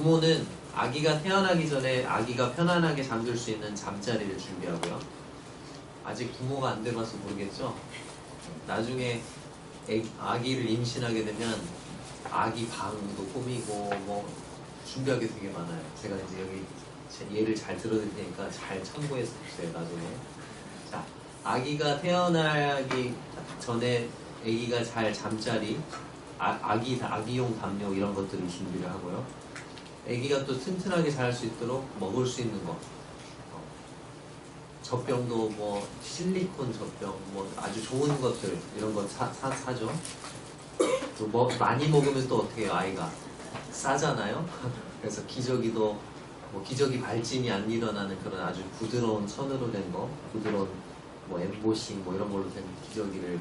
부모는 아기가 태어나기 전에 아기가 편안하게 잠들 수 있는 잠자리를 준비하고요. 아직 부모가 안 돼봐서 모르겠죠? 나중에 아기를 임신하게 되면 아기 방도 꾸미고 뭐 준비하게 되게 많아요. 제가 이제 여기 예를 잘 들어드릴 테니까 잘 참고해서 보세요, 나중에. 자, 아기가 태어나기 전에 아기가 잘 잠자리, 아기용 담요 이런 것들을 준비를 하고요. 아기가 또 튼튼하게 자랄 수 있도록 먹을 수 있는 거. 젖병도 뭐 실리콘 젖병, 뭐 아주 좋은 것들 이런 거 사죠. 또 뭐 많이 먹으면 또 어떻게 해요? 아이가 싸잖아요. 그래서 기저귀도 뭐 기저귀 발진이 안 일어나는 그런 아주 부드러운 천으로 된 거, 부드러운 뭐 엠보싱 뭐 이런 걸로 된 기저귀를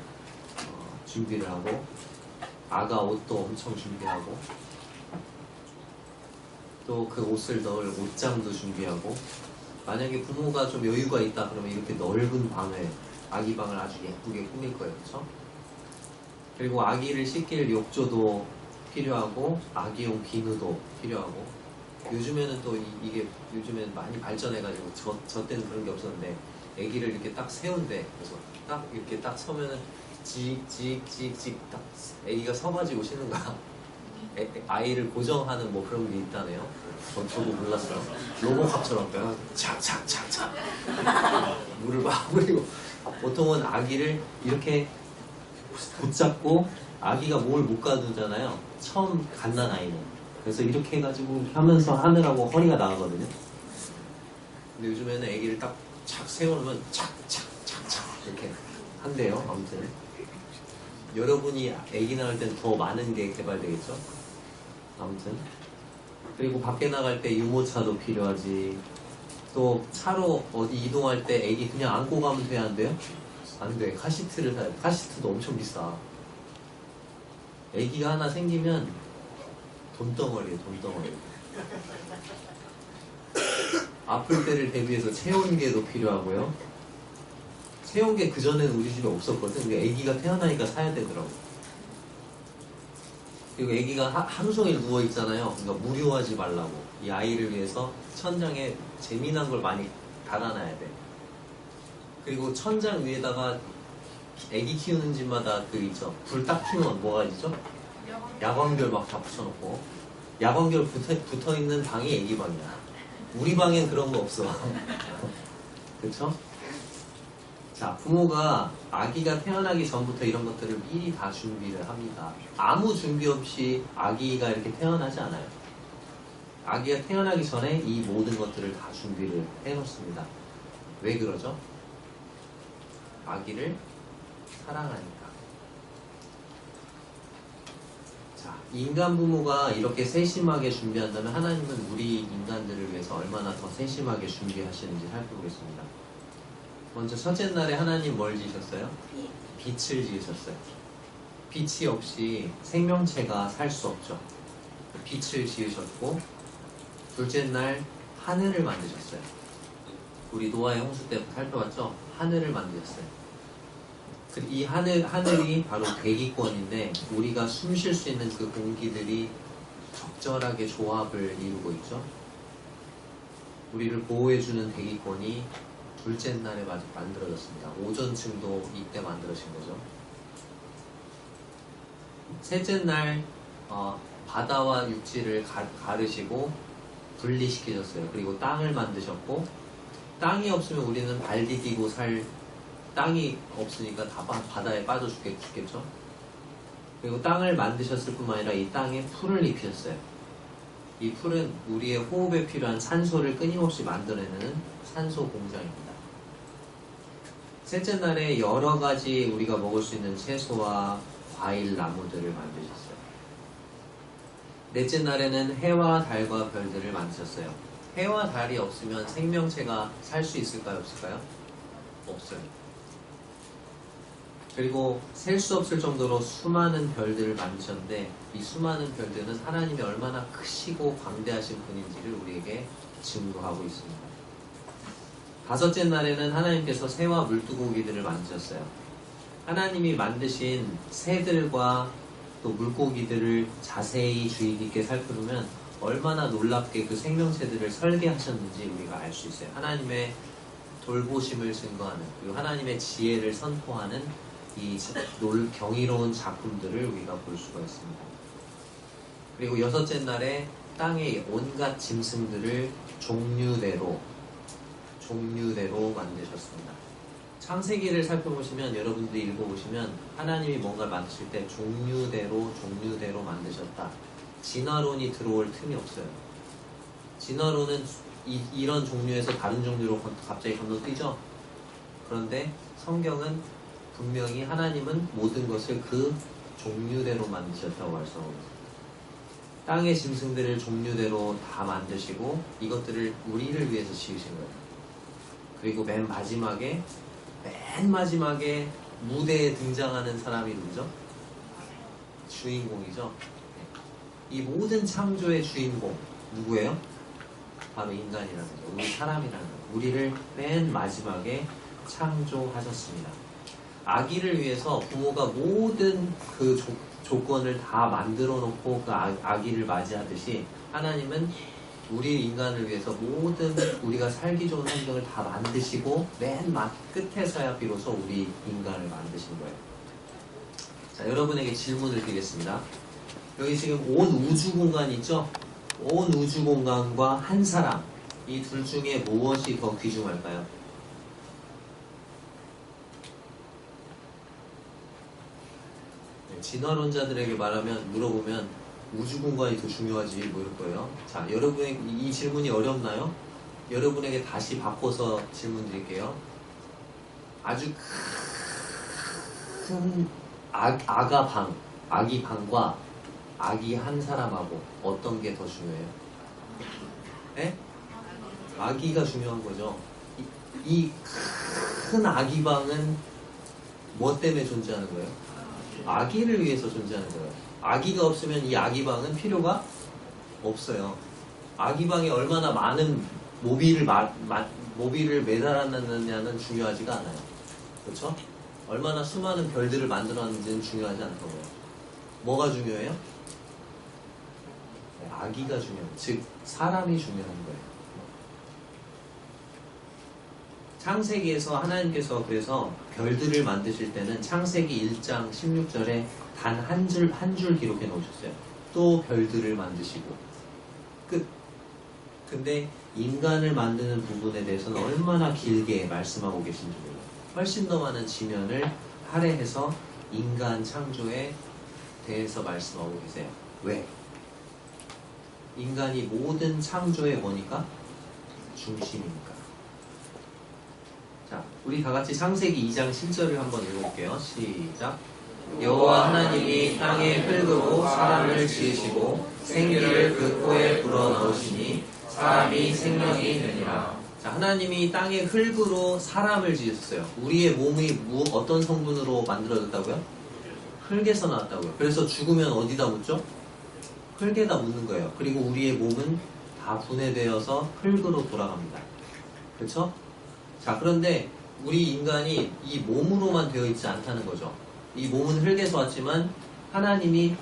준비를 하고, 아가 옷도 엄청 준비하고, 또 그 옷을 넣을 옷장도 준비하고. 만약에 부모가 좀 여유가 있다 그러면 이렇게 넓은 방을, 아기 방을 아주 예쁘게 꾸밀 거예요. 그렇죠? 그리고 아기를 씻길 욕조도 필요하고 아기용 비누도 필요하고. 요즘에는 또 이게 요즘엔 많이 발전해가지고 저 때는 그런 게 없었는데 아기를 이렇게 딱 세운대. 그래서 딱 이렇게 딱 서면은 찍찍찍찍 딱 아기가 서가지고 쉬는 거야. 아이를 고정하는 뭐 그런 게 있다네요. 저도 몰랐어요. 로봇캅처럼 착착착착 물을 막 뿌리고. 보통은 아기를 이렇게 붙잡고, 아기가 뭘 못 가두잖아요, 처음 갓난 아이는. 그래서 이렇게 해가지고 하면서 하느라고 허리가 나가거든요. 근데 요즘에는 아기를 딱 착 세워놓으면 착착착착 이렇게 한대요. 아무튼 여러분이 아기 낳을 땐 더 많은 게 개발되겠죠. 아무튼 그리고 밖에 나갈 때 유모차도 필요하지. 또 차로 어디 이동할 때 아기 그냥 안고 가면 돼야 안 돼요? 안 돼. 카시트를 사야 돼. 카시트도 엄청 비싸. 아기가 하나 생기면 돈덩어리예요, 돈덩어리. 아플 때를 대비해서 체온계도 필요하고요. 체온계 그전에는 우리 집에 없었거든. 근데 아기가 태어나니까 사야 되더라고. 그리고 아기가 하루 종일 누워있잖아요. 그러니까 무료하지 말라고. 이 아이를 위해서 천장에 재미난 걸 많이 달아놔야 돼. 그리고 천장 위에다가 아기 키우는 집마다 그 있죠. 불 딱 켜면 뭐가 있죠? 야광별 막 다 붙여놓고. 야광별 붙어있는 방이 아기 방이야. 우리 방엔 그런 거 없어. 그쵸? 자, 부모가 아기가 태어나기 전부터 이런 것들을 미리 다 준비를 합니다. 아무 준비 없이 아기가 이렇게 태어나지 않아요. 아기가 태어나기 전에 이 모든 것들을 다 준비를 해놓습니다. 왜 그러죠? 아기를 사랑하니까. 자, 인간 부모가 이렇게 세심하게 준비한다면 하나님은 우리 인간들을 위해서 얼마나 더 세심하게 준비하시는지 살펴보겠습니다. 먼저 첫째 날에 하나님 뭘 지으셨어요? 빛을 지으셨어요. 빛이 없이 생명체가 살 수 없죠. 빛을 지으셨고, 둘째 날 하늘을 만드셨어요. 우리 노아의 홍수 때 살펴봤죠? 하늘을 만드셨어요. 이 하늘이 바로 대기권인데, 우리가 숨 쉴 수 있는 그 공기들이 적절하게 조합을 이루고 있죠. 우리를 보호해주는 대기권이 둘째 날에 만들어졌습니다. 오존층도 이때 만들어진 거죠. 셋째 날 바다와 육지를 가르시고 분리시키셨어요. 그리고 땅을 만드셨고, 땅이 없으면 우리는 발 디디고 살 땅이 없으니까 다 바다에 빠져 죽겠죠. 그리고 땅을 만드셨을 뿐만 아니라 이 땅에 풀을 입히셨어요. 이 풀은 우리의 호흡에 필요한 산소를 끊임없이 만들어내는 산소 공장입니다. 셋째 날에 여러 가지 우리가 먹을 수 있는 채소와 과일, 나무들을 만드셨어요. 넷째 날에는 해와 달과 별들을 만드셨어요. 해와 달이 없으면 생명체가 살 수 있을까요? 없을까요? 없어요. 그리고 셀 수 없을 정도로 수많은 별들을 만드셨는데, 이 수많은 별들은 하나님이 얼마나 크시고 광대하신 분인지를 우리에게 증거하고 있습니다. 다섯째 날에는 하나님께서 새와 물두고기들을 만드셨어요. 하나님이 만드신 새들과 또 물고기들을 자세히 주의 깊게 살펴보면 얼마나 놀랍게 그 생명체들을 설계하셨는지 우리가 알 수 있어요. 하나님의 돌보심을 증거하는, 그리고 하나님의 지혜를 선포하는 이 경이로운 작품들을 우리가 볼 수가 있습니다. 그리고 여섯째 날에 땅의 온갖 짐승들을 종류대로 만드셨습니다. 창세기를 살펴보시면, 여러분들이 읽어보시면 하나님이 뭔가를 만드실 때 종류대로 만드셨다. 진화론이 들어올 틈이 없어요. 진화론은 이런 종류에서 다른 종류로 갑자기 건너뛰죠. 그런데 성경은 분명히 하나님은 모든 것을 그 종류대로 만드셨다고 말씀하고 있습니다. 땅의 짐승들을 종류대로 다 만드시고 이것들을 우리를 위해서 지으신 거예요. 그리고 맨 마지막에 무대에 등장하는 사람이 누구죠? 주인공이죠. 이 모든 창조의 주인공 누구예요? 바로 인간이라는 거죠. 우리 사람이라는 거죠. 우리를 맨 마지막에 창조하셨습니다. 아기를 위해서 부모가 모든 그 조건을 다 만들어 놓고 그 아기를 맞이하듯이 하나님은 우리 인간을 위해서 모든 우리가 살기 좋은 환경을 다 만드시고 맨 끝에서야 비로소 우리 인간을 만드신 거예요. 자, 여러분에게 질문을 드리겠습니다. 여기 지금 온 우주 공간이 있죠? 온 우주 공간과 한 사람, 이 둘 중에 무엇이 더 귀중할까요? 진화론자들에게 물어보면 우주 공간이 더 중요하지 뭐 이럴 거예요. 자, 여러분의 이 질문이 어렵나요? 여러분에게 다시 바꿔서 질문 드릴게요. 아주 큰 아기 방과 아기 한 사람하고 어떤 게 더 중요해요? 네? 아기가 중요한 거죠. 이 큰 아기 방은 뭐 때문에 존재하는 거예요? 아기를 위해서 존재하는 거예요. 아기가 없으면 이 아기 방은 필요가 없어요. 아기 방에 얼마나 많은 모비를 매달아놨느냐는 중요하지가 않아요. 그렇죠? 얼마나 수많은 별들을 만들어놨는지는 중요하지 않다고요. 뭐가 중요해요? 아기가 중요해요. 즉 사람이 중요한 거예요. 창세기에서 하나님께서 그래서 별들을 만드실 때는 창세기 1장 16절에 단 한 줄 기록해 놓으셨어요. 또 별들을 만드시고 끝. 근데 인간을 만드는 부분에 대해서는 얼마나 길게 말씀하고 계신지 몰라요. 훨씬 더 많은 지면을 할애해서 인간 창조에 대해서 말씀하고 계세요. 왜? 인간이 모든 창조의 뭐니까? 중심이니까. 자, 우리 다 같이 창세기 2장 7절을 한번 읽어볼게요. 시작. 여호와 하나님이 땅의 흙으로 사람을 지으시고 생기를 그 코에 불어넣으시니 사람이 생명이 되니라. 자, 하나님이 땅의 흙으로 사람을 지으셨어요. 우리의 몸이 어떤 성분으로 만들어졌다고요? 흙에서 나왔다고요. 그래서 죽으면 어디다 묻죠? 흙에다 묻는 거예요. 그리고 우리의 몸은 다 분해되어서 흙으로 돌아갑니다. 그렇죠? 자, 그런데 우리 인간이 이 몸으로만 되어 있지 않다는 거죠. 이 몸은 흙에서 왔지만 하나님이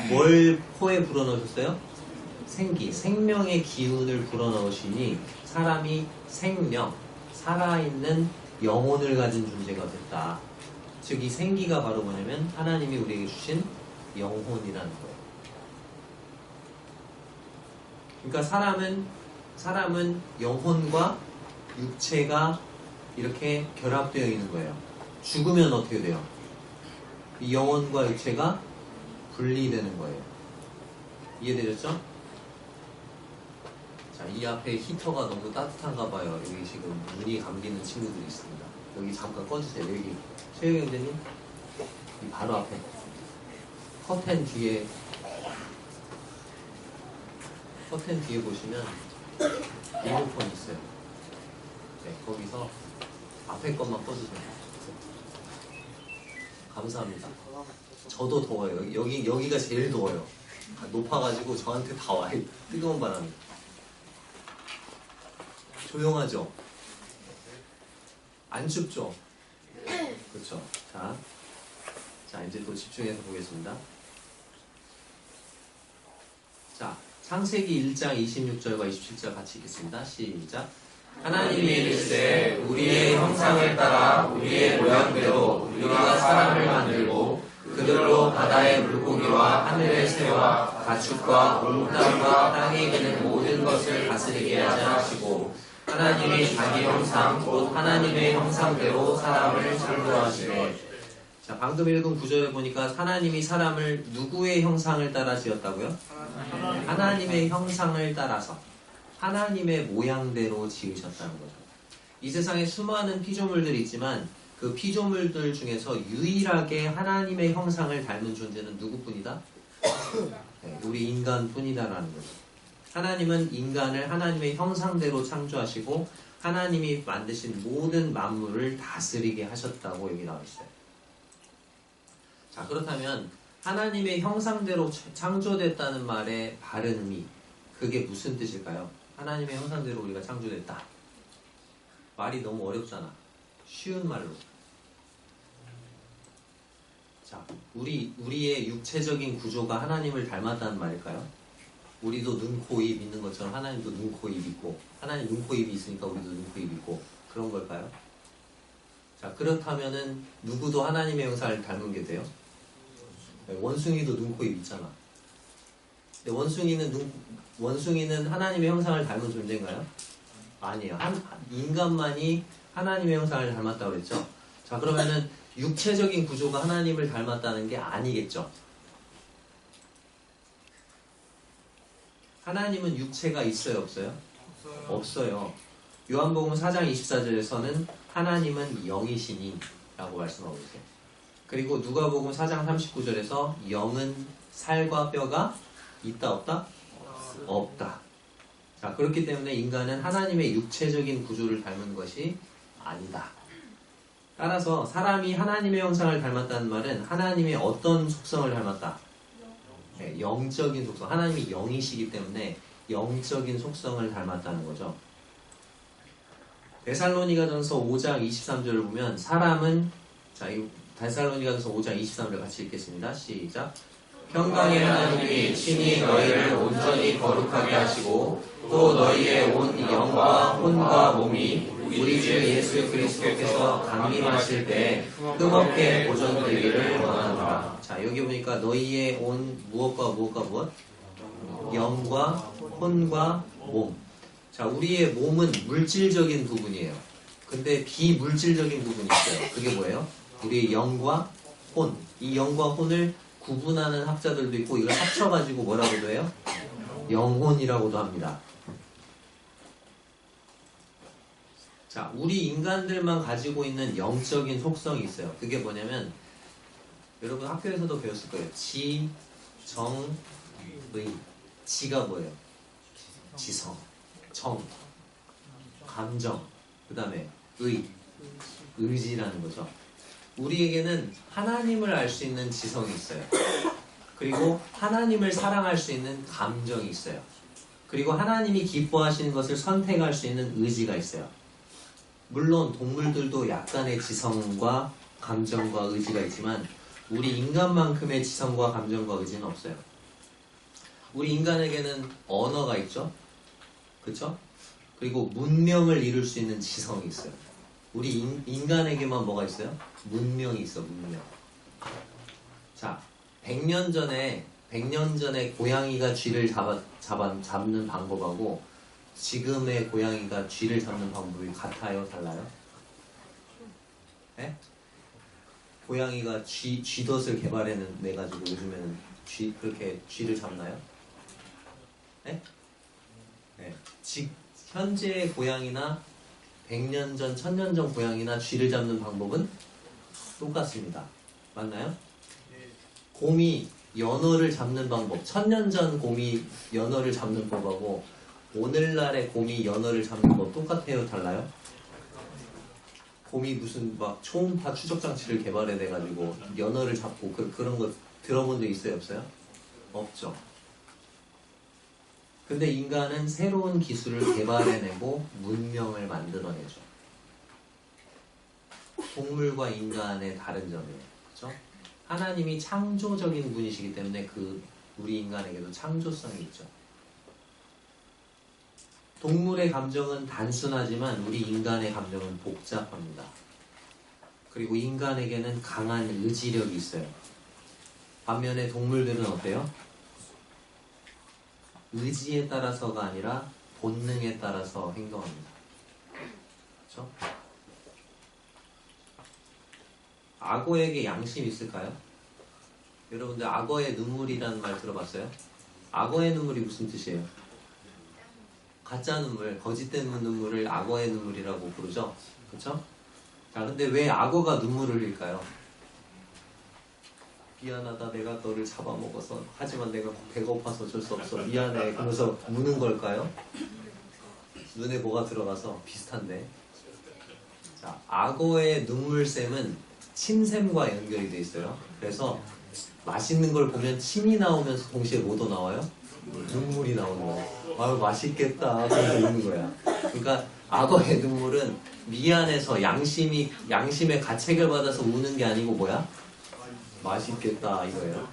뭘 코에 불어넣으셨어요? 생명의 기운을 불어넣으시니 사람이 살아있는 영혼을 가진 존재가 됐다. 즉, 이 생기가 바로 뭐냐면 하나님이 우리에게 주신 영혼이라는 거예요. 그러니까 사람은 영혼과 육체가 이렇게 결합되어 있는 거예요. 죽으면 어떻게 돼요? 이 영혼과 육체가 분리되는 거예요. 이해되셨죠? 자, 이 앞에 히터가 너무 따뜻한가 봐요. 여기 지금 눈이 감기는 친구들이 있습니다. 여기 잠깐 꺼주세요. 여기 최혜경 선생님, 이 바로 앞에 커튼 뒤에 보시면 리모컨 있어요. 네, 거기서 앞에 것만 꺼주세요. 감사합니다. 저도 더워요. 여기가 제일 더워요. 높아가지고 저한테 다 와요. 뜨거운 바람이. 조용하죠? 안 춥죠? 그렇죠. 자, 이제 또 집중해서 보겠습니다. 자, 창세기 1장 26절과 27절 같이 읽겠습니다. 시작. 하나님이 이르시되 우리의 형상을 따라 우리의 모양대로 우리가 사람을 만들고 그들로 바다의 물고기와 하늘의 새와 가축과 온 땅과 땅에 기는 모든 것을 다스리게 하자 하시고 하나님이 자기 형상 곧 하나님의 형상대로 사람을 창조하시되. 자, 방금 읽은 구절에 보니까 하나님이 사람을 누구의 형상을 따라 지었다고요? 하나님의 형상을 따라서 하나님의 모양대로 지으셨다는 거죠. 이 세상에 수많은 피조물들이 있지만 그 피조물들 중에서 유일하게 하나님의 형상을 닮은 존재는 누구뿐이다? 네, 우리 인간뿐이다라는 거죠. 하나님은 인간을 하나님의 형상대로 창조하시고 하나님이 만드신 모든 만물을 다스리게 하셨다고 여기 나와 있어요. 자, 그렇다면 하나님의 형상대로 창조됐다는 말의 바른 의미, 그게 무슨 뜻일까요? 하나님의 형상대로 우리가 창조됐다. 말이 너무 어렵잖아. 쉬운 말로. 자, 우리의 육체적인 구조가 하나님을 닮았다는 말일까요? 우리도 눈, 코, 입 있는 것처럼 하나님도 눈, 코, 입 있고, 하나님 눈, 코, 입이 있으니까 우리도 눈, 코, 입 있고, 그런 걸까요? 자, 그렇다면은 누구도 하나님의 형상을 닮은 게 돼요? 원숭이도 눈, 코, 입 있잖아. 근데 원숭이는 하나님의 형상을 닮은 존재인가요? 아니에요. 인간만이 하나님의 형상을 닮았다고 그랬죠? 자, 그러면은 육체적인 구조가 하나님을 닮았다는 게 아니겠죠? 하나님은 육체가 있어요, 없어요? 없어요. 요한복음 4장 24절에서는 하나님은 영이시니 라고 말씀하고 있어요. 그리고 누가복음 4장 39절에서 영은 살과 뼈가 있다 없다? 없다. 자, 그렇기 때문에 인간은 하나님의 육체적인 구조를 닮은 것이 아니다. 따라서 사람이 하나님의 형상을 닮았다는 말은 하나님의 어떤 속성을 닮았다? 네, 영적인 속성. 하나님이 영이시기 때문에 영적인 속성을 닮았다는 거죠. 데살로니가전서 5장 23절을 보면 사람은, 자, 이 데살로니가전서 5장 23절 같이 읽겠습니다. 시작. 평강의 하나님이 친히 너희를 온전히 거룩하게 하시고 또 너희의 온 영과 혼과 몸이 우리 주 예수 그리스도께서 강림하실 때 흠없게 보존되기를 원하노라. 자, 여기 보니까 너희의 온 무엇과 무엇? 영과 혼과 몸. 자, 우리의 몸은 물질적인 부분이에요. 근데 비물질적인 부분이 있어요. 그게 뭐예요? 우리의 영과 혼. 이 영과 혼을 구분하는 학자들도 있고 이걸 합쳐가지고 뭐라고도 해요? 영혼이라고도 합니다. 자, 우리 인간들만 가지고 있는 영적인 속성이 있어요. 그게 뭐냐면 여러분 학교에서도 배웠을 거예요. 지, 정, 의. 지가 뭐예요? 지성, 정, 감정, 그 다음에 의지라는 거죠. 우리에게는 하나님을 알 수 있는 지성이 있어요. 그리고 하나님을 사랑할 수 있는 감정이 있어요. 그리고 하나님이 기뻐하시는 것을 선택할 수 있는 의지가 있어요. 물론 동물들도 약간의 지성과 감정과 의지가 있지만 우리 인간만큼의 지성과 감정과 의지는 없어요. 우리 인간에게는 언어가 있죠? 그쵸? 그리고 문명을 이룰 수 있는 지성이 있어요. 우리 인간에게만 뭐가 있어요? 문명이 있어, 문명. 자, 100년 전에 고양이가 쥐를 잡는 방법하고 지금의 고양이가 쥐를 잡는 방법이 같아요? 달라요? 네? 고양이가 쥐덫을 개발해내가지고 요즘에는 그렇게 쥐를 잡나요? 네? 네. 현재의 고양이나 100년 전, 1000년 전 고양이나 쥐를 잡는 방법은 똑같습니다. 맞나요? 곰이 연어를 잡는 방법, 1000년 전 곰이 연어를 잡는 법하고 오늘날의 곰이 연어를 잡는 법 똑같아요? 달라요? 곰이 무슨 막 초음파 추적 장치를 개발해내가지고 연어를 잡고 그런 거 들어본 적 있어요? 없어요? 없죠. 근데 인간은 새로운 기술을 개발해내고 문명을 만들어내죠. 동물과 인간의 다른 점이에요. 그렇죠? 하나님이 창조적인 분이시기 때문에 우리 인간에게도 창조성이 있죠. 동물의 감정은 단순하지만 우리 인간의 감정은 복잡합니다. 그리고 인간에게는 강한 의지력이 있어요. 반면에 동물들은 어때요? 의지에 따라서가 아니라 본능에 따라서 행동합니다. 그렇죠? 악어에게 양심 있을까요? 여러분들 악어의 눈물이라는 말 들어봤어요? 악어의 눈물이 무슨 뜻이에요? 가짜 눈물, 거짓된 눈물을 악어의 눈물이라고 부르죠? 그렇죠? 자, 근데 왜 악어가 눈물을 흘릴까요? 미안하다, 내가 너를 잡아먹어서. 하지만 내가 배고파서 어쩔 수 없어. 미안해. 그러면서 우는 걸까요? 눈에 뭐가 들어가서 비슷한데. 자, 악어의 눈물샘은 침샘과 연결이 돼 있어요. 그래서 맛있는 걸 보면 침이 나오면서 동시에 뭐도 나와요? 눈물이 나오는 거예요. 아유, 맛있겠다. 그래서 우는 거야. 그러니까 악어의 눈물은 미안해서 양심의 가책을 받아서 우는 게 아니고 뭐야? 맛있겠다 이거예요.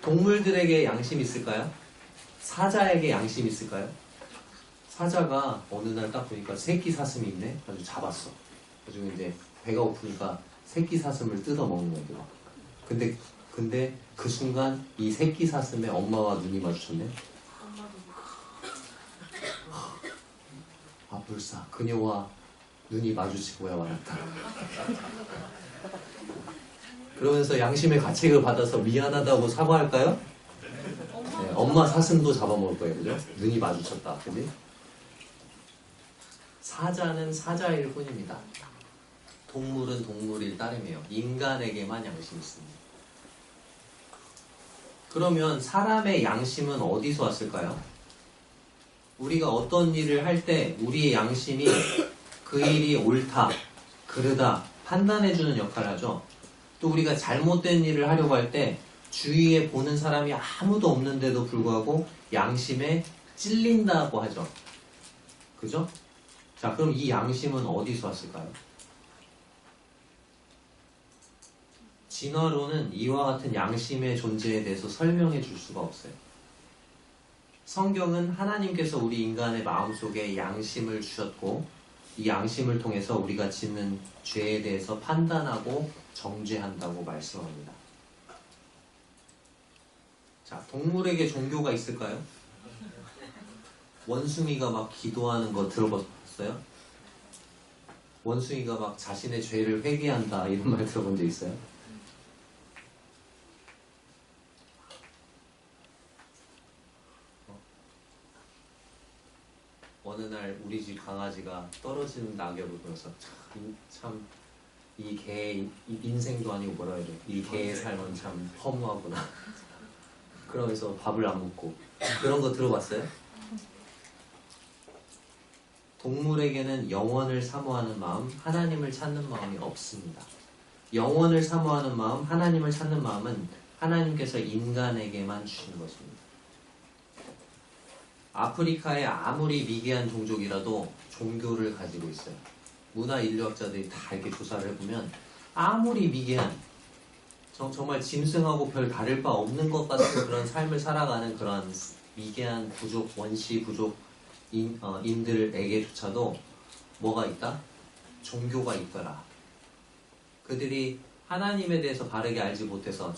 동물들에게 양심 있을까요? 사자에게 양심 있을까요? 사자가 어느 날 딱 보니까 새끼 사슴이 있네? 아주 잡았어. 나중에 이제 배가 고프니까 새끼 사슴을 뜯어 먹는 거죠. 근데 그 순간 이 새끼 사슴의 엄마와 눈이 마주쳤네. 아, 불사. 그녀와 눈이 마주치고야 말았다. 그러면서 양심의 가책을 받아서 미안하다고 사과할까요? 네, 엄마 사슴도 잡아먹을 거예요. 그죠? 눈이 마주쳤다. 그지? 사자는 사자일 뿐입니다. 동물은 동물일 따름이에요. 인간에게만 양심이 있습니다. 그러면 사람의 양심은 어디서 왔을까요? 우리가 어떤 일을 할 때 우리의 양심이 그 일이 옳다, 그르다 판단해주는 역할을 하죠. 또 우리가 잘못된 일을 하려고 할 때 주위에 보는 사람이 아무도 없는데도 불구하고 양심에 찔린다고 하죠. 그죠? 자, 그럼 이 양심은 어디서 왔을까요? 진화론은 이와 같은 양심의 존재에 대해서 설명해 줄 수가 없어요. 성경은 하나님께서 우리 인간의 마음속에 양심을 주셨고 이 양심을 통해서 우리가 짓는 죄에 대해서 판단하고 정죄한다고 말씀합니다. 자, 동물에게 종교가 있을까요? 원숭이가 막 기도하는 거 들어봤어요? 원숭이가 막 자신의 죄를 회개한다 이런 말 들어본 적 있어요? 어느 날 우리 집 강아지가 떨어지는 낙엽을 보면서 참 이 개의 인생도 아니고 뭐라 해야 돼? 이 개의 삶은 참 허무하구나. 그러면서 밥을 안 먹고 그런 거 들어봤어요? 동물에게는 영원을 사모하는 마음, 하나님을 찾는 마음이 없습니다. 영원을 사모하는 마음, 하나님을 찾는 마음은 하나님께서 인간에게만 주신 것입니다. 아프리카의 아무리 미개한 종족이라도 종교를 가지고 있어요. 문화 인류학자들이 다 이렇게 조사를 해보면 아무리 미개한 정말 짐승하고 별 다를 바 없는 것 같은 그런 삶을 살아가는 그런 미개한 부족, 원시 부족인들에게조차도 뭐가 있다? 종교가 있더라. 그들이 하나님에 대해서 바르게 알지 못해서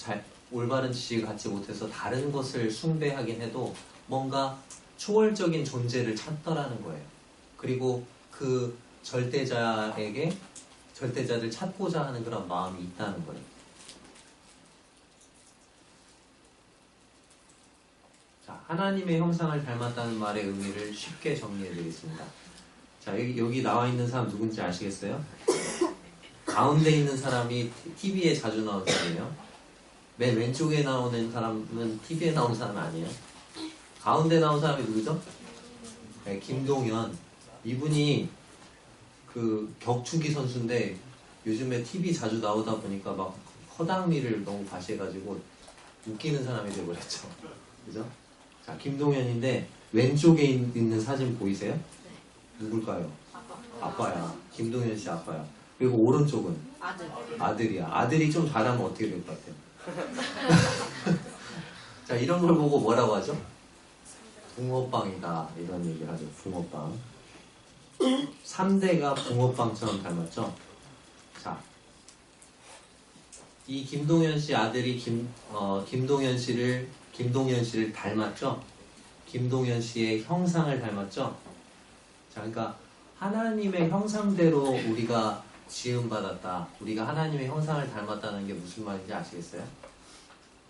올바른 지식을 갖지 못해서 다른 것을 숭배하긴 해도 뭔가 초월적인 존재를 찾더라는 거예요. 그리고 그 절대자를 찾고자 하는 그런 마음이 있다는 거예요. 자, 하나님의 형상을 닮았다는 말의 의미를 쉽게 정리해 드리겠습니다. 자, 여기 나와 있는 사람 누군지 아시겠어요? 가운데 있는 사람이 TV에 자주 나오는 사람이에요. 맨 왼쪽에 나오는 사람은 TV에 나오는 사람 아니에요. 가운데 나온 사람이 누구죠? 네, 김동현. 이분이 그 격투기 선수인데 요즘에 TV 자주 나오다 보니까 막 허당미를 너무 과시해가지고 웃기는 사람이 되어버렸죠. 그죠? 자, 김동현인데 왼쪽에 있는 사진 보이세요? 누굴까요? 아빠야. 김동현 씨 아빠야. 그리고 오른쪽은? 아들이야. 아들이 좀 잘하면 어떻게 될 것 같아요? 자, 이런 걸 보고 뭐라고 하죠? 붕어빵이다 이런 얘기를 하죠. 붕어빵. 3대가 붕어빵처럼 닮았죠. 자, 이 김동현 씨 아들이 김동현 씨를 닮았죠. 김동현 씨의 형상을 닮았죠. 자, 그러니까 하나님의 형상대로 우리가 지음받았다. 우리가 하나님의 형상을 닮았다는 게 무슨 말인지 아시겠어요?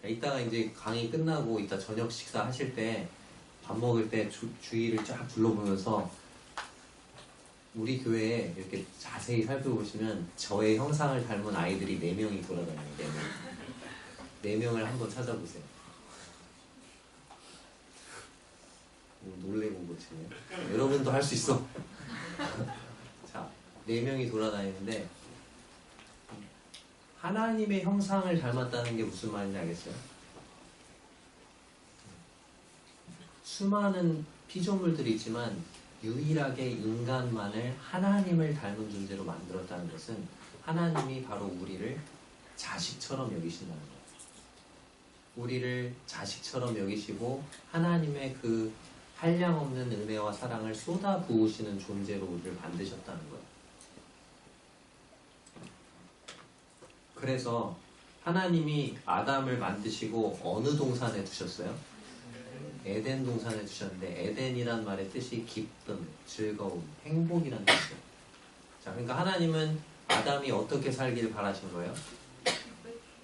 이따가 이제 강의 끝나고 이따 저녁 식사 하실 때 밥 먹을 때 주위를 쫙 둘러보면서 우리 교회에 이렇게 자세히 살펴보시면 저의 형상을 닮은 아이들이 4명이 돌아다녀요. 4명. 4명을 한번 찾아보세요. 놀래고 고치네. 여러분도 할 수 있어. 자, 4명이 돌아다니는데 하나님의 형상을 닮았다는 게 무슨 말인지 알겠어요? 수많은 피조물들이 있지만 유일하게 인간만을 하나님을 닮은 존재로 만들었다는 것은 하나님이 바로 우리를 자식처럼 여기신다는 거예요. 우리를 자식처럼 여기시고 하나님의 그 한량없는 은혜와 사랑을 쏟아 부으시는 존재로 우리를 만드셨다는 거예요. 그래서 하나님이 아담을 만드시고 어느 동산에 두셨어요? 에덴 동산에 두셨는데 에덴이란 말의 뜻이 기쁨, 즐거움, 행복이란 뜻이에요. 자, 그러니까 하나님은 아담이 어떻게 살길 바라신 거예요?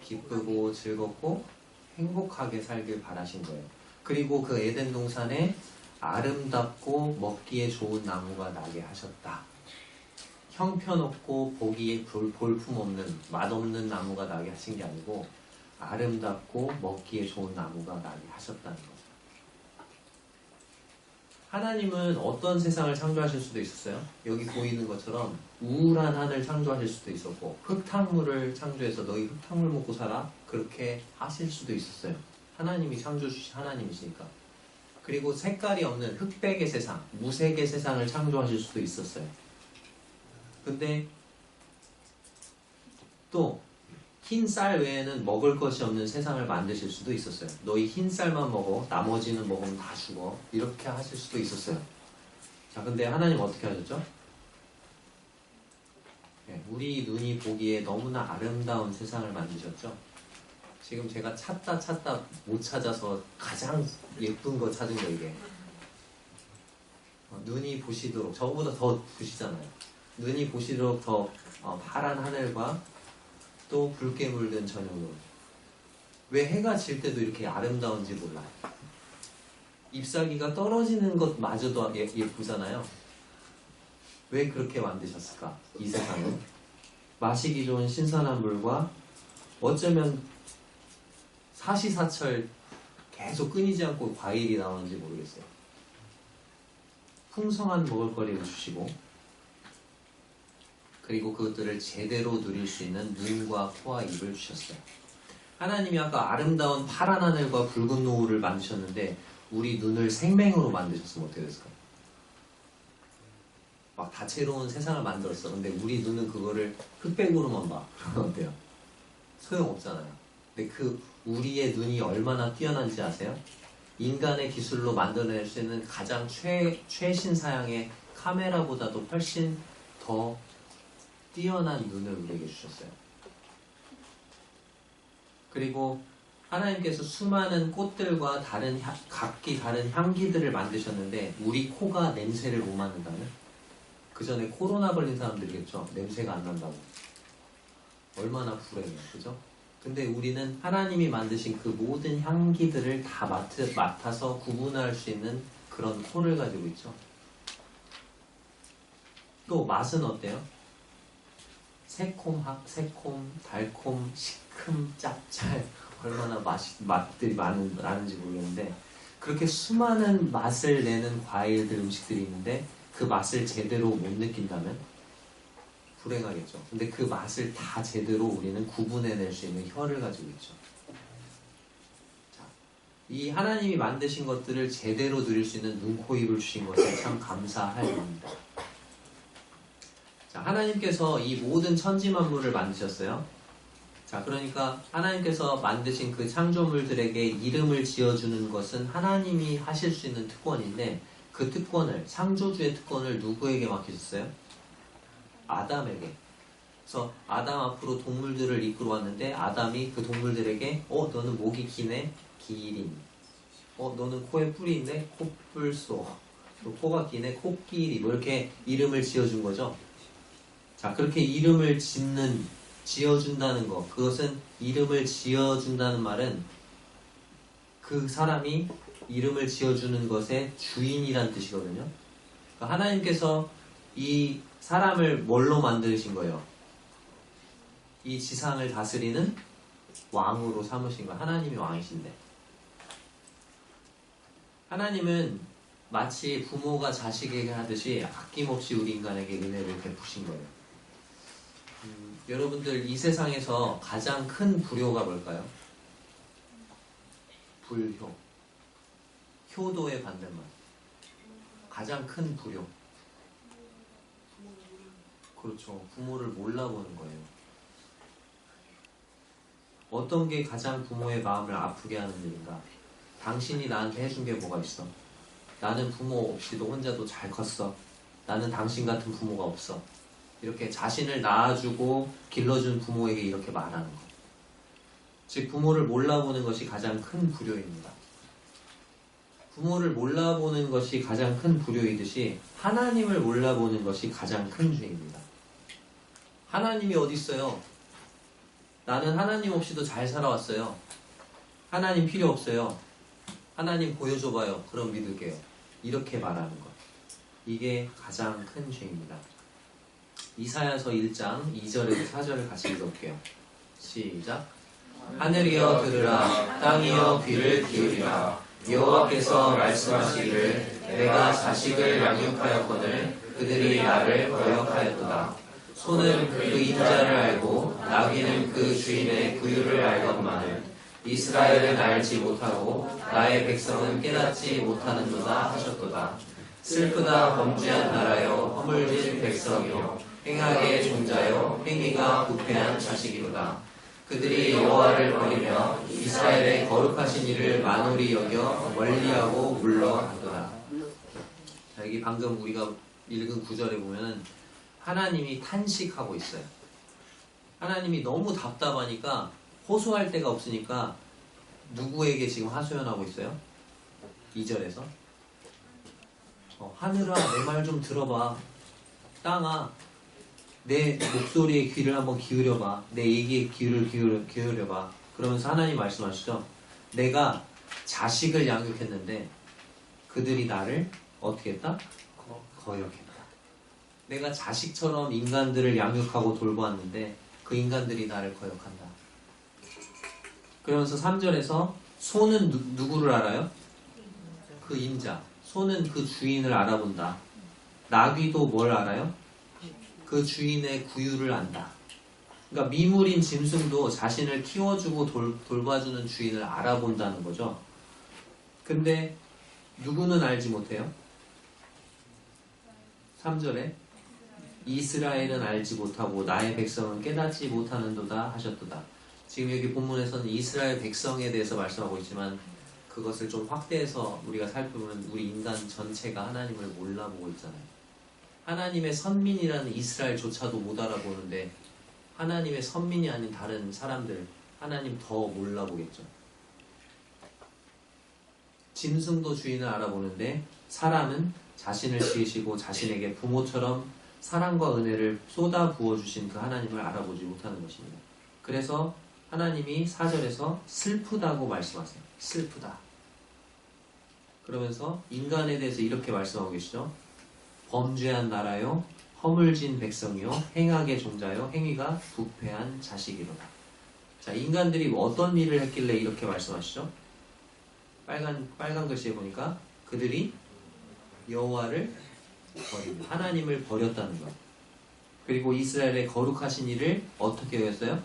기쁘고 즐겁고 행복하게 살길 바라신 거예요. 그리고 그 에덴 동산에 아름답고 먹기에 좋은 나무가 나게 하셨다. 형편없고 보기에 볼품없는 맛없는 나무가 나게 하신 게 아니고 아름답고 먹기에 좋은 나무가 나게 하셨다는 거죠. 하나님은 어떤 세상을 창조하실 수도 있었어요. 여기 보이는 것처럼 우울한 하늘 창조하실 수도 있었고 흙탕물을 창조해서 너희 흙탕물 먹고 살아? 그렇게 하실 수도 있었어요. 하나님이 창조주신 하나님이시니까. 그리고 색깔이 없는 흑백의 세상, 무색의 세상을 창조하실 수도 있었어요. 근데 또 흰 쌀 외에는 먹을 것이 없는 세상을 만드실 수도 있었어요. 너희 흰 쌀만 먹어, 나머지는 먹으면 다 죽어. 이렇게 하실 수도 있었어요. 자, 근데 하나님 어떻게 하셨죠? 네, 우리 눈이 보기에 너무나 아름다운 세상을 만드셨죠? 지금 제가 찾다 못 찾아서 가장 예쁜 거 찾은 거 이게. 눈이 보시도록, 저보다 더 보시잖아요. 눈이 보시도록 더 파란 하늘과 또 붉게 물든 저녁으로. 왜 해가 질 때도 이렇게 아름다운지 몰라요. 잎사귀가 떨어지는 것마저도 예쁘잖아요. 왜 그렇게 만드셨을까? 이 세상은 마시기 좋은 신선한 물과 어쩌면 사시사철 계속 끊이지 않고 과일이 나오는지 모르겠어요. 풍성한 먹을거리를 주시고 그리고 그것들을 제대로 누릴 수 있는 눈과 코와 입을 주셨어요. 하나님이 아까 아름다운 파란 하늘과 붉은 노을을 만드셨는데 우리 눈을 생맹으로 만드셨으면 어떻게 됐을까요? 막 다채로운 세상을 만들었어. 근데 우리 눈은 그거를 흑백으로만 봐. 그러면 어때요? 소용없잖아요. 근데 그 우리의 눈이 얼마나 뛰어난지 아세요? 인간의 기술로 만들어낼 수 있는 가장 최신 사양의 카메라보다도 훨씬 더 뛰어난 눈을 우리에게 주셨어요. 그리고 하나님께서 수많은 꽃들과 각기 다른 향기들을 만드셨는데 우리 코가 냄새를 못 맡는다는? 그 전에 코로나 걸린 사람들이겠죠. 냄새가 안 난다고. 얼마나 불행해요. 그죠? 근데 우리는 하나님이 만드신 그 모든 향기들을 다 맡아서 구분할 수 있는 그런 코를 가지고 있죠. 또 맛은 어때요? 새콤, 달콤, 시큼, 짭짤 얼마나 맛들이 나는지 모르겠는데 그렇게 수많은 맛을 내는 과일들, 음식들이 있는데 그 맛을 제대로 못 느낀다면 불행하겠죠. 근데 그 맛을 다 제대로 우리는 구분해낼 수 있는 혀를 가지고 있죠. 자, 이 하나님이 만드신 것들을 제대로 누릴 수 있는 눈, 코, 입을 주신 것에 참 감사할 일입니다. 자, 하나님께서 이 모든 천지 만물을 만드셨어요. 자, 그러니까 하나님께서 만드신 그 창조물들에게 이름을 지어주는 것은 하나님이 하실 수 있는 특권인데, 그 특권을, 창조주의 특권을 누구에게 맡기셨어요? 아담에게. 그래서 아담 앞으로 동물들을 이끌어 왔는데, 아담이 그 동물들에게 너는 목이 기네? 기린. 너는 코에 뿔이 있네? 코뿔소. 또 코가 기네? 코끼리. 뭐 이렇게 이름을 지어준 거죠. 자, 그렇게 이름을 지어준다는 것, 그것은 이름을 지어준다는 말은 그 사람이 이름을 지어주는 것의 주인이란 뜻이거든요. 그러니까 하나님께서 이 사람을 뭘로 만드신 거예요? 이 지상을 다스리는 왕으로 삼으신 거예요. 하나님이 왕이신데. 하나님은 마치 부모가 자식에게 하듯이 아낌없이 우리 인간에게 은혜를 베푸신 거예요. 여러분들 이 세상에서 가장 큰 불효가 뭘까요? 불효. 효도의 반대말. 가장 큰 불효. 그렇죠. 부모를 몰라보는 거예요. 어떤 게 가장 부모의 마음을 아프게 하는 일인가? 당신이 나한테 해준 게 뭐가 있어? 나는 부모 없이도 혼자도 잘 컸어. 나는 당신 같은 부모가 없어. 이렇게 자신을 낳아주고 길러준 부모에게 이렇게 말하는 것. 즉 부모를 몰라보는 것이 가장 큰 불효입니다. 부모를 몰라보는 것이 가장 큰 불효이듯이 하나님을 몰라보는 것이 가장 큰 죄입니다. 하나님이 어디 있어요? 나는 하나님 없이도 잘 살아왔어요. 하나님 필요 없어요. 하나님 보여줘봐요. 그럼 믿을게요. 이렇게 말하는 것. 이게 가장 큰 죄입니다. 이사야서 1장 2절에서 4절을 같이 읽어볼게요. 시작. 하늘이여 들으라, 땅이여 귀를 기울이라. 여호와께서 말씀하시기를 내가 자식을 양육하였거늘 그들이 나를 거역하였도다. 소는 그 인자를 알고 나귀는 그 주인의 구유를 알건만은 이스라엘은 알지 못하고 나의 백성은 깨닫지 못하는도다 하셨도다. 슬프다 범죄한 나라여 허물진 백성이요 행하게 종자여 행위가 부패한 자식이로다. 그들이 여호와를 버리며 이스라엘의 거룩하신 이를 만홀히 여겨 멀리하고 물러가도다. 자, 여기 방금 우리가 읽은 구절에 보면은 하나님이 탄식하고 있어요. 하나님이 너무 답답하니까 호소할 데가 없으니까 누구에게 지금 하소연하고 있어요? 2절에서 하늘아 내 말 좀 들어봐. 땅아 내 목소리에 귀를 한번 기울여봐. 내 얘기에 귀를 기울여봐. 그러면서 하나님 말씀하시죠. 내가 자식을 양육했는데 그들이 나를 어떻게 했다? 거역했다. 내가 자식처럼 인간들을 양육하고 돌보았는데 그 인간들이 나를 거역한다. 그러면서 3절에서 소는 누구를 알아요? 그 임자. 소는 그 주인을 알아본다. 나귀도 뭘 알아요? 그 주인의 구유를 안다. 그러니까 미물인 짐승도 자신을 키워주고 돌봐주는 주인을 알아본다는 거죠. 근데 누구는 알지 못해요? 3절에 이스라엘은 알지 못하고 나의 백성은 깨닫지 못하는도다 하셨도다. 지금 여기 본문에서는 이스라엘 백성에 대해서 말씀하고 있지만 그것을 좀 확대해서 우리가 살펴보면 우리 인간 전체가 하나님을 몰라보고 있잖아요. 하나님의 선민이라는 이스라엘조차도 못 알아보는데 하나님의 선민이 아닌 다른 사람들 하나님 더 몰라보겠죠. 짐승도 주인을 알아보는데 사람은 자신을 지으시고 자신에게 부모처럼 사랑과 은혜를 쏟아 부어주신 그 하나님을 알아보지 못하는 것입니다. 그래서 하나님이 4절에서 슬프다고 말씀하세요. 슬프다. 그러면서 인간에 대해서 이렇게 말씀하고 계시죠. 범죄한 나라요 허물진 백성이요 행악의 종자요 행위가 부패한 자식이로다. 자, 인간들이 어떤 일을 했길래 이렇게 말씀하시죠? 빨간 글씨에 보니까 그들이 여호와를 버리고 하나님을 버렸다는 것. 그리고 이스라엘의 거룩하신 이를 어떻게 여겼어요?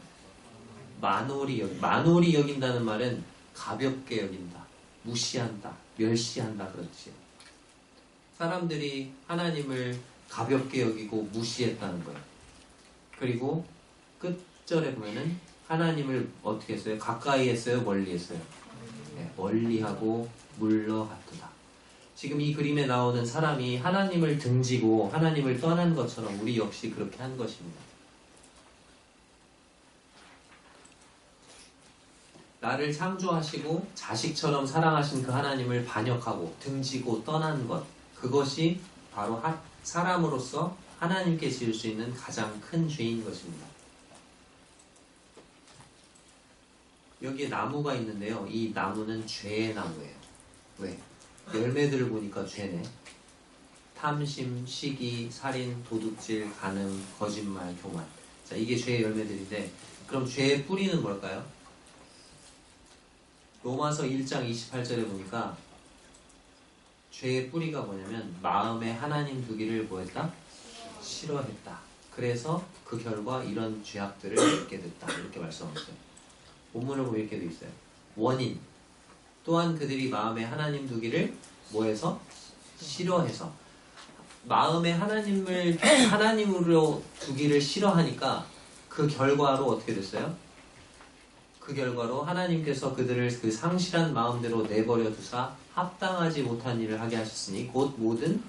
만홀히 여긴다는 말은 가볍게 여긴다, 무시한다, 멸시한다 그런 뜻이에요. 사람들이 하나님을 가볍게 여기고 무시했다는 거예요. 그리고 끝절에 보면은 하나님을 어떻게 했어요? 가까이 했어요? 멀리 했어요? 네, 멀리하고 물러갔도다. 지금 이 그림에 나오는 사람이 하나님을 등지고 하나님을 떠난 것처럼 우리 역시 그렇게 한 것입니다. 나를 창조하시고 자식처럼 사랑하신 그 하나님을 반역하고 등지고 떠난 것, 그것이 바로 사람으로서 하나님께 지을 수 있는 가장 큰 죄인 것입니다. 여기에 나무가 있는데요. 이 나무는 죄의 나무예요. 왜? 열매들을 보니까 죄네. 탐심, 시기, 살인, 도둑질, 간음, 거짓말, 교만. 자, 이게 죄의 열매들인데, 그럼 죄의 뿌리는 뭘까요? 로마서 1장 28절에 보니까 죄의 뿌리가 뭐냐면 마음에 하나님 두기를 뭐했다? 싫어했다. 그래서 그 결과 이런 죄악들을 얻게 됐다. 이렇게 말씀하셨어요. 본문을 보면 이렇게 되어 있어요. 원인. 또한 그들이 마음에 하나님 두기를 뭐해서? 싫어해서. 마음에 하나님으로 두기를 싫어하니까 그 결과로 어떻게 됐어요? 그 결과로 하나님께서 그들을 그 상실한 마음대로 내버려 두사 합당하지 못한 일을 하게 하셨으니 곧 모든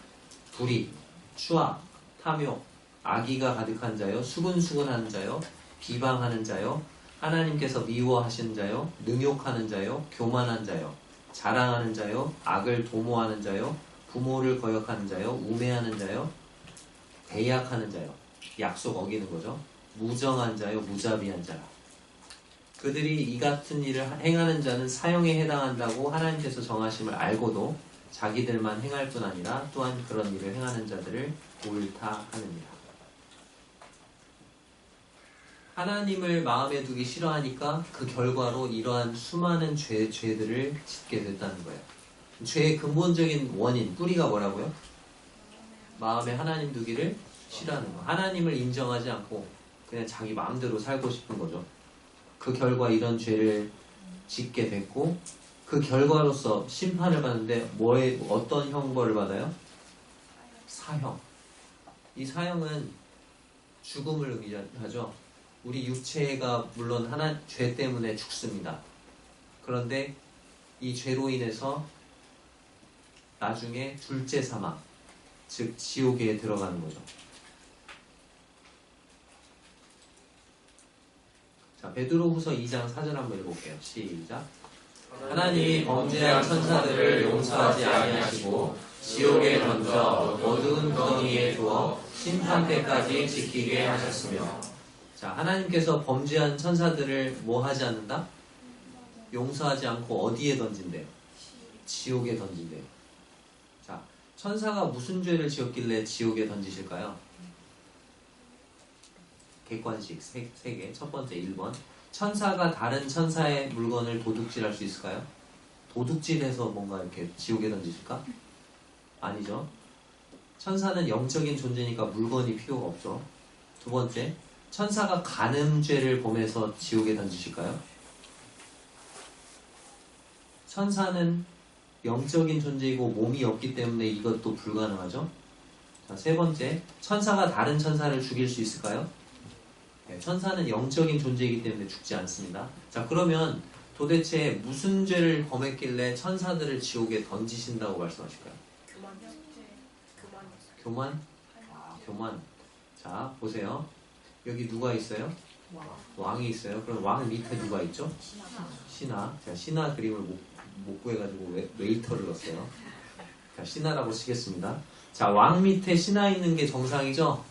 불의, 추악, 탐욕, 악의가 가득한 자요, 수근수근하는 자요, 비방하는 자요, 하나님께서 미워하시는 자요, 능욕하는 자요, 교만한 자요, 자랑하는 자요, 악을 도모하는 자요, 부모를 거역하는 자요, 우매하는 자요, 배약하는 자요, 약속 어기는 거죠. 무정한 자요, 무자비한 자요. 그들이 이 같은 일을 행하는 자는 사형에 해당한다고 하나님께서 정하심을 알고도 자기들만 행할 뿐 아니라 또한 그런 일을 행하는 자들을 옳다 하느니라. 하나님을 마음에 두기 싫어하니까 그 결과로 이러한 수많은 죄들을 짓게 됐다는 거예요. 죄의 근본적인 원인, 뿌리가 뭐라고요? 마음에 하나님 두기를 싫어하는 거. 하나님을 인정하지 않고 그냥 자기 마음대로 살고 싶은 거죠. 그 결과 이런 죄를 짓게 됐고 그 결과로서 심판을 받는데 어떤 형벌을 받아요? 사형. 이 사형은 죽음을 의미하죠. 우리 육체가 물론 죄 때문에 죽습니다. 그런데 이 죄로 인해서 나중에 둘째 사망, 즉 지옥에 들어가는 거죠. 자, 베드로후서 2장 4절 한번 읽어볼게요. 시작. 하나님이 범죄한 천사들을 용서하지 아니하시고 지옥에 던져 어두운 구덩이에 두어 심판 때까지 지키게 하셨으며. 자, 하나님께서 범죄한 천사들을 뭐 하지 않는다? 용서하지 않고 어디에 던진대요? 지옥에 던진대요. 자, 천사가 무슨 죄를 지었길래 지옥에 던지실까요? 객관식 3개. 첫 번째 1번. 천사가 다른 천사의 물건을 도둑질할 수 있을까요? 도둑질해서 뭔가 이렇게 지옥에 던지실까? 아니죠. 천사는 영적인 존재니까 물건이 필요가 없죠. 두 번째. 천사가 간음죄를 범해서 지옥에 던지실까요? 천사는 영적인 존재이고 몸이 없기 때문에 이것도 불가능하죠. 자, 세 번째. 천사가 다른 천사를 죽일 수 있을까요? 천사는 영적인 존재이기 때문에 죽지 않습니다. 자, 그러면 도대체 무슨 죄를 범했길래 천사들을 지옥에 던지신다고 말씀하실까요? 교만? 교만. 자, 보세요. 여기 누가 있어요? 왕이 있어요. 그럼 왕 밑에 누가 있죠? 신하. 제가 신하 그림을 못 구해가지고 웨이터를 넣었어요. 자, 신하라고 치겠습니다. 자, 왕 밑에 신하 있는 게 정상이죠?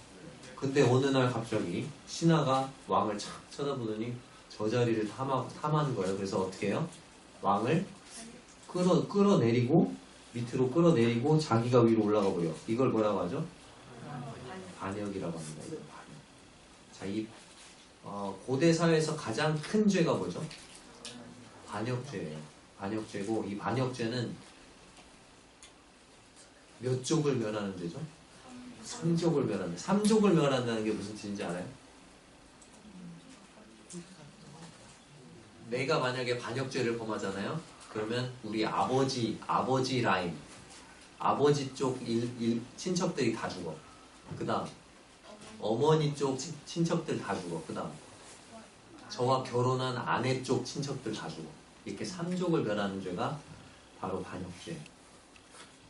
근데 어느 날 갑자기 신하가 왕을 착 쳐다보더니 저 자리를 탐하는 거예요. 그래서 어떻게 해요? 왕을 끌어내리고 밑으로 끌어내리고 자기가 위로 올라가 버려. 이걸 뭐라고 하죠? 반역이라고 합니다. 이걸 반역. 자, 이 고대 사회에서 가장 큰 죄가 뭐죠? 반역죄예요. 반역죄고 이 반역죄는 몇 족을 멸하는 죄죠? 3족을 멸한다. 3족을 멸한다는 게 무슨 뜻인지 알아요? 내가 만약에 반역죄를 범하잖아요. 그러면 우리 아버지 라인, 아버지 쪽 친척들이 다 죽어. 그 다음 어머니 쪽 친척들 다 죽어. 그 다음 저와 결혼한 아내 쪽 친척들 다 죽어. 이렇게 삼족을 멸하는 죄가 바로 반역죄.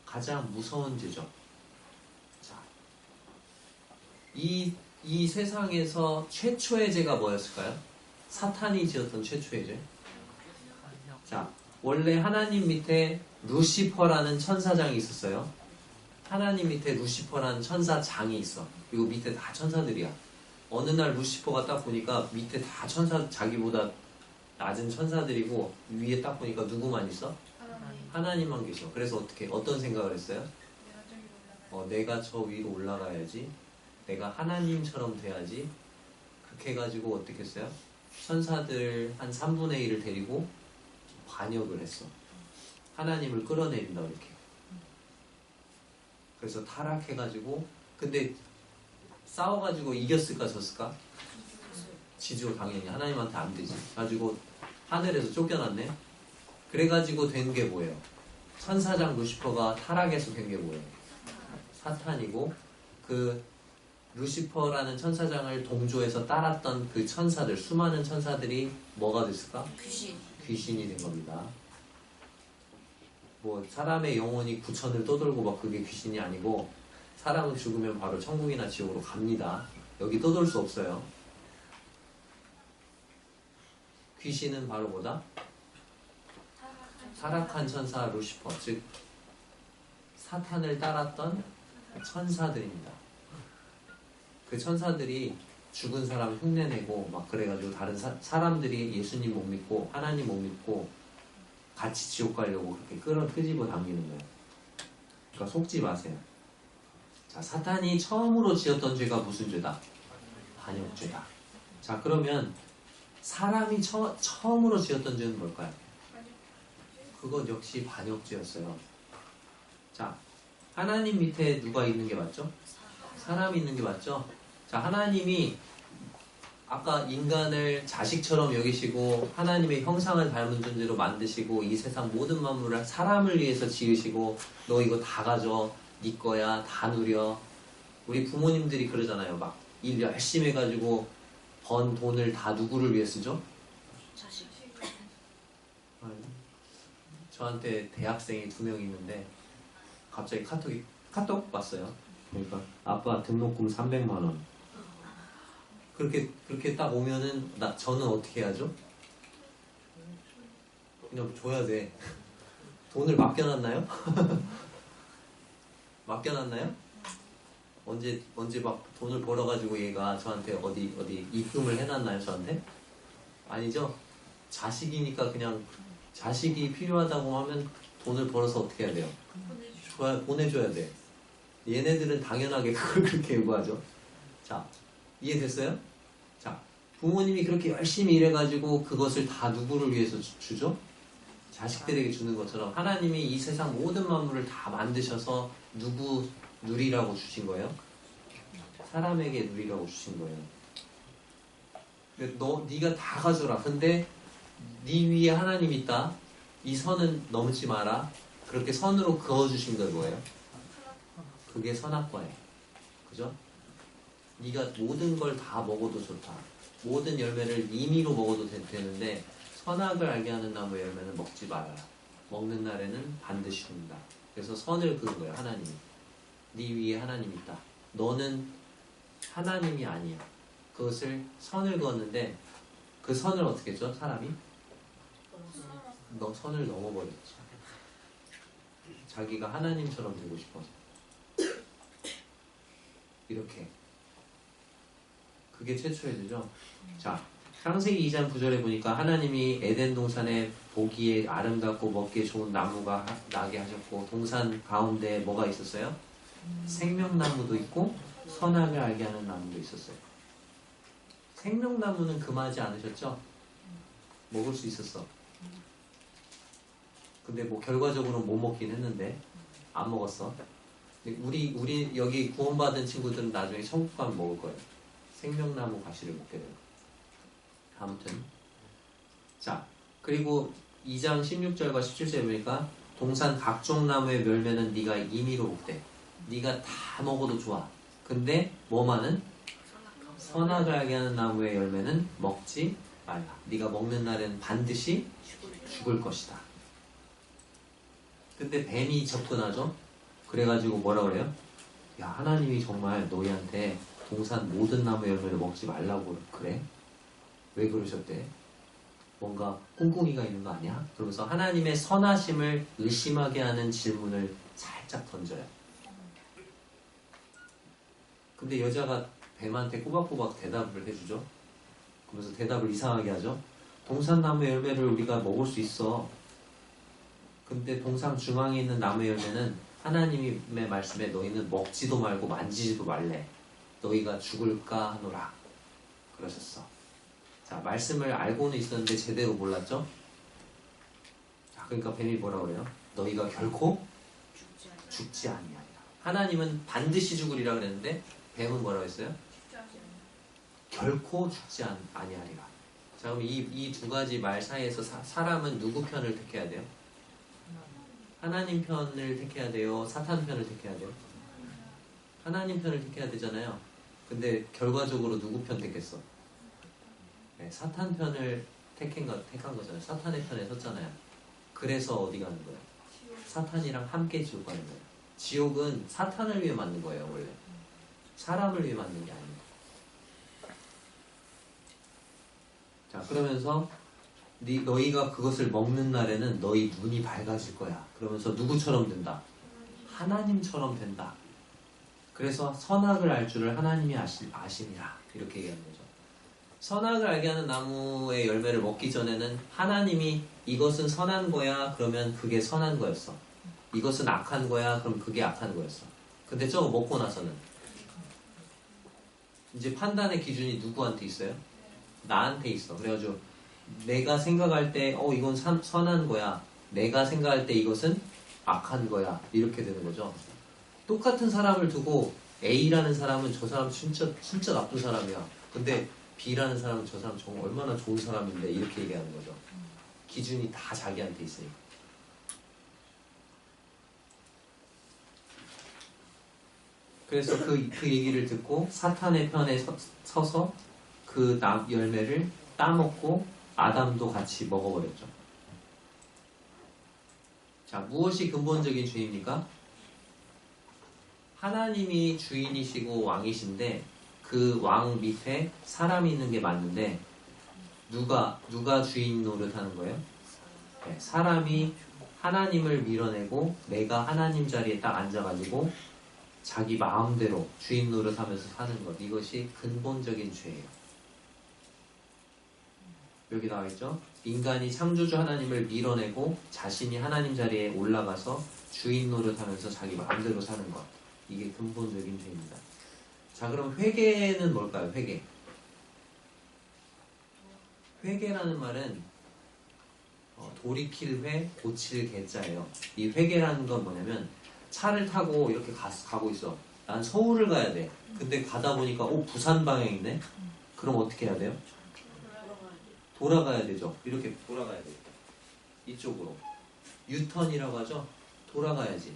가장 무서운 죄죠. 자, 이 세상에서 최초의 죄가 뭐였을까요? 사탄이 지었던 최초의 죄. 자, 원래 하나님 밑에 루시퍼라는 천사장이 있었어요. 하나님 밑에 루시퍼라는 천사장이 있어. 그리고 밑에 다 천사들이야. 어느 날 루시퍼가 딱 보니까 밑에 다 천사, 자기보다 낮은 천사들이고 위에 딱 보니까 누구만 있어? 하나님만 계셔. 그래서 어떤 생각을 했어요? 내가 저 위로 올라가야지. 내가 하나님처럼 돼야지. 그렇게 해가지고 어떻게 했어요? 천사들 한 3분의 1을 데리고 반역을 했어. 하나님을 끌어내린다 이렇게. 그래서 타락해가지고 근데 싸워가지고 이겼을까 졌을까? 지죠. 당연히 하나님한테 안 되지. 가지고 하늘에서 쫓겨났네. 그래가지고 된 게 뭐예요? 천사장 루시퍼가 타락해서 된 게 뭐예요? 사탄이고 그 루시퍼라는 천사장을 동조해서 따랐던 그 천사들, 수많은 천사들이 뭐가 됐을까? 귀신이 된 겁니다. 뭐 사람의 영혼이 구천을 떠돌고 막 그게 귀신이 아니고 사람은 죽으면 바로 천국이나 지옥으로 갑니다. 여기 떠돌 수 없어요. 귀신은 바로 뭐다? 타락한 천사 루시퍼, 즉 사탄을 따랐던 천사들입니다. 그 천사들이 죽은 사람 흉내내고 막 그래가지고 다른 사람들이 예수님 못 믿고 하나님 못 믿고 같이 지옥 가려고 그렇게 끄집어 당기는 거예요. 그러니까 속지 마세요. 자, 사탄이 처음으로 지었던 죄가 무슨 죄다? 반역죄다. 자, 그러면 사람이 처음으로 지었던 죄는 뭘까요? 그것 역시 반역죄였어요. 자, 하나님 밑에 누가 있는 게 맞죠? 사람이 있는 게 맞죠? 자, 하나님이 아까 인간을 자식처럼 여기시고 하나님의 형상을 닮은 존재로 만드시고 이 세상 모든 만물을 사람을 위해서 지으시고 너 이거 다 가져, 네 거야, 다 누려. 우리 부모님들이 그러잖아요. 막 일 열심히 해가지고 번 돈을 다 누구를 위해 쓰죠? 자식. 저한테 대학생이 2명 있는데 갑자기 카톡 왔어요. 그러니까 아빠 등록금 300만 원. 그렇게 딱 오면은 저는 어떻게 해야죠? 그냥 줘야 돼. 돈을 맡겨놨나요? 맡겨놨나요? 언제 막 돈을 벌어가지고 얘가 저한테 어디 입금을 해놨나요? 저한테? 아니죠? 자식이니까 그냥 자식이 필요하다고 하면 돈을 벌어서 어떻게 해야 돼요? 보내줘야 돼. 얘네들은 당연하게 그걸 그렇게 요구하죠. 자, 이해됐어요? 자, 부모님이 그렇게 열심히 일해가지고 그것을 다 누구를 위해서 주죠? 자식들에게 주는 것처럼 하나님이 이 세상 모든 만물을 다 만드셔서 누구 누리라고 주신 거예요? 사람에게 누리라고 주신 거예요. 네가 다 가져라. 근데 네 위에 하나님 있다. 이 선은 넘지 마라. 그렇게 선으로 그어주신 게 뭐예요? 그게 선악과예요. 그죠? 네가 모든 걸 다 먹어도 좋다. 모든 열매를 임의로 먹어도 되는데 선악을 알게 하는 나무 열매는 먹지 말아라. 먹는 날에는 반드시 죽는다. 그래서 선을 그은 거예요. 하나님이. 네 위에 하나님 있다. 너는 하나님이 아니야. 그것을 선을 그었는데 그 선을 어떻게 했죠? 사람이? 너 선을 넘어버렸죠. 자기가 하나님처럼 되고 싶어서. 이렇게. 그게 최초의 죄죠. 자, 창세기 2장 9절에 보니까 하나님이 에덴 동산에 보기에 아름답고 먹기에 좋은 나무가 나게 하셨고 동산 가운데 뭐가 있었어요? 생명나무도 있고 선악을 알게 하는 나무도 있었어요. 생명나무는 금하지 않으셨죠? 먹을 수 있었어. 근데 뭐 결과적으로 못 먹긴 했는데 안 먹었어. 우리 여기 구원받은 친구들은 나중에 천국 가면 먹을 거예요. 생명나무 가시를 먹게 돼요. 아무튼 자, 그리고 2장 16절과 17절에 보니까 동산 각종 나무의 열매는 네가 임의로 먹되 네가 다 먹어도 좋아. 근데 뭐만은? 선악을 알게 하는 나무의 열매는 먹지 말라. 네가 먹는 날에는 반드시 죽을 것이다. 근데 뱀이 접근하죠. 그래가지고 뭐라 그래요? 야, 하나님이 정말 너희한테 동산 모든 나무 열매를 먹지 말라고 그래? 왜 그러셨대? 뭔가 꿍꿍이가 있는 거 아니야? 그러면서 하나님의 선하심을 의심하게 하는 질문을 살짝 던져요. 근데 여자가 뱀한테 꼬박꼬박 대답을 해주죠. 그러면서 대답을 이상하게 하죠. 동산나무 열매를 우리가 먹을 수 있어. 근데 동상 중앙에 있는 나무 열매는 하나님의 말씀에 너희는 먹지도 말고 만지지도 말래. 너희가 죽을까 하노라. 그러셨어. 자, 말씀을 알고는 있었는데 제대로 몰랐죠? 자, 그러니까 뱀이 뭐라 그래요? 너희가 결코 죽지 아니하리라. 하나님은 반드시 죽으리라 그랬는데 뱀은 뭐라고 했어요? 결코 죽지 아니하리라. 자, 그럼 이 두 가지 말 사이에서 사람은 누구 편을 택해야 돼요? 하나님 편을 택해야 돼요? 사탄 편을 택해야 돼요? 하나님 편을 택해야 되잖아요. 근데 결과적으로 누구 편 택했어? 네, 사탄 편을 택한 거잖아요. 사탄의 편에 섰잖아요. 그래서 어디 가는 거예요? 사탄이랑 함께 지옥 가는 거예요. 지옥은 사탄을 위해 만든 거예요, 원래. 사람을 위해 만든 게 아니에요. 자, 그러면서 너희가 그것을 먹는 날에는 너희 눈이 밝아질 거야. 그러면서 누구처럼 된다? 하나님처럼 된다. 그래서 선악을 알 줄을 하나님이 아심이라. 이렇게 얘기하는 거죠. 선악을 알게 하는 나무의 열매를 먹기 전에는 하나님이 이것은 선한 거야. 그러면 그게 선한 거였어. 이것은 악한 거야. 그럼 그게 악한 거였어. 근데 저거 먹고 나서는 이제 판단의 기준이 누구한테 있어요? 나한테 있어. 그래가지고 내가 생각할 때 이건 선한 거야. 내가 생각할 때 이것은 악한 거야. 이렇게 되는 거죠. 똑같은 사람을 두고 A라는 사람은 저 사람 진짜 나쁜 사람이야. 근데 B라는 사람은 저 사람 정말 얼마나 좋은 사람인데 이렇게 얘기하는 거죠. 기준이 다 자기한테 있으니까. 그래서 그 얘기를 듣고 사탄의 편에 서서 그 열매를 따먹고 아담도 같이 먹어버렸죠. 자, 무엇이 근본적인 죄입니까? 하나님이 주인이시고 왕이신데 그 왕 밑에 사람이 있는 게 맞는데 누가 주인 노릇하는 거예요? 네, 사람이 하나님을 밀어내고 내가 하나님 자리에 딱 앉아가지고 자기 마음대로 주인 노릇하면서 사는 것, 이것이 근본적인 죄예요. 여기 나와있죠? 인간이 창조주 하나님을 밀어내고 자신이 하나님 자리에 올라가서 주인 노릇하면서 자기 마음대로 사는 것, 이게 근본적인 죄입니다. 자, 그럼 회개는 뭘까요? 회개라는 말은 돌이킬 회, 고칠 개자예요. 이 회개라는 건 뭐냐면 차를 타고 이렇게 가고 있어. 난 서울을 가야 돼. 근데 가다 보니까 부산 방향이네. 그럼 어떻게 해야 돼요? 돌아가야 되죠. 이렇게 돌아가야 돼요. 이쪽으로. 유턴이라고 하죠. 돌아가야지.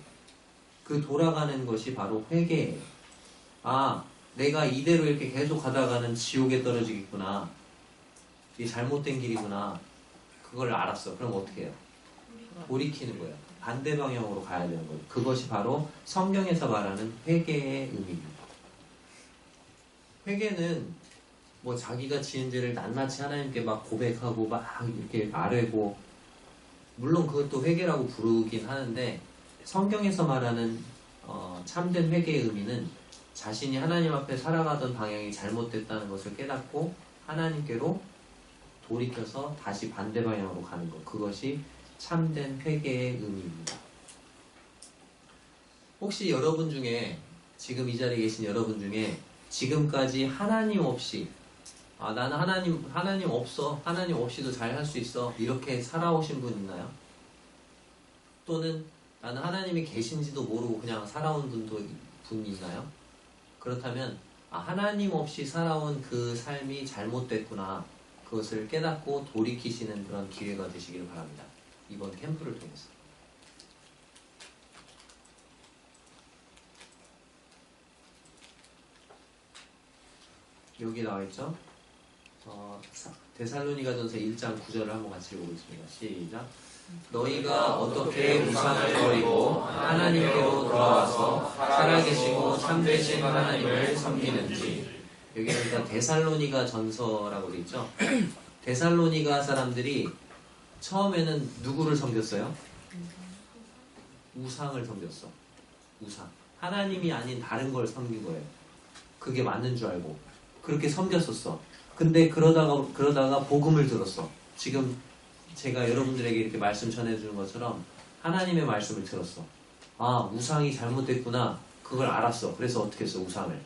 그 돌아가는 것이 바로 회개예요. 아, 내가 이대로 이렇게 계속 가다가는 지옥에 떨어지겠구나. 이게 잘못된 길이구나. 그걸 알았어. 그럼 어떻게 해요? 돌이키는 거예요. 반대 방향으로 가야 되는 거예요. 그것이 바로 성경에서 말하는 회개의 의미입니다. 회개는 뭐 자기가 지은 죄를 낱낱이 하나님께 막 고백하고 막 이렇게 아뢰고, 물론 그것도 회개라고 부르긴 하는데 성경에서 말하는 참된 회개의 의미는 자신이 하나님 앞에 살아가던 방향이 잘못됐다는 것을 깨닫고 하나님께로 돌이켜서 다시 반대 방향으로 가는 것, 그것이 참된 회개의 의미입니다. 혹시 여러분 중에, 지금 이 자리에 계신 여러분 중에 지금까지 하나님 없이 나는 하나님 없어, 하나님 없이도 잘 할 수 있어, 이렇게 살아오신 분 있나요? 또는 나는 하나님이 계신지도 모르고 그냥 살아온 분 있나요? 그렇다면 하나님 없이 살아온 그 삶이 잘못됐구나, 그것을 깨닫고 돌이키시는 그런 기회가 되시길 바랍니다. 이번 캠프를 통해서. 여기 나와있죠? 데살로니가전서 1장 9절을 한번 같이 읽어보겠습니다. 시작. 너희가 어떻게 우상을 버리고 하나님께로 돌아와서 살아계시고 참되신 하나님을 섬기는지. 여기는 그러니까 데살로니가 전서라고 되어 있죠. 데살로니가 사람들이 처음에는 누구를 섬겼어요? 우상을 섬겼어. 우상. 하나님이 아닌 다른 걸 섬긴 거예요. 그게 맞는 줄 알고 그렇게 섬겼었어. 근데 그러다가 복음을 들었어. 지금 제가 여러분들에게 이렇게 말씀 전해주는 것처럼 하나님의 말씀을 들었어. 아, 우상이 잘못됐구나. 그걸 알았어. 그래서 어떻게 했어? 우상을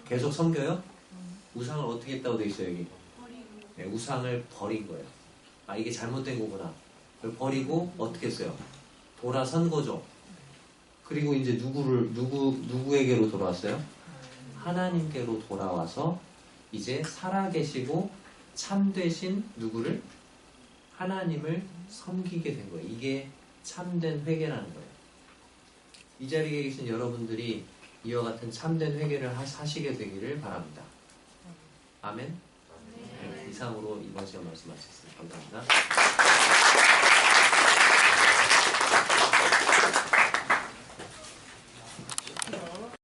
계속 섬겨요? 우상을 어떻게 했다고 돼 있어요 여기? 네, 우상을 버린 거예요. 아, 이게 잘못된 거구나. 그걸 버리고 어떻게 했어요? 돌아선 거죠. 그리고 이제 누구에게로 돌아왔어요? 하나님께로 돌아와서 이제 살아계시고 참되신 누구를? 하나님을 섬기게 된 거예요. 이게 참된 회개라는 거예요. 이 자리에 계신 여러분들이 이와 같은 참된 회개를 하시게 되기를 바랍니다. 아멘. 네, 이상으로 이번 시간 말씀 마치겠습니다. 감사합니다.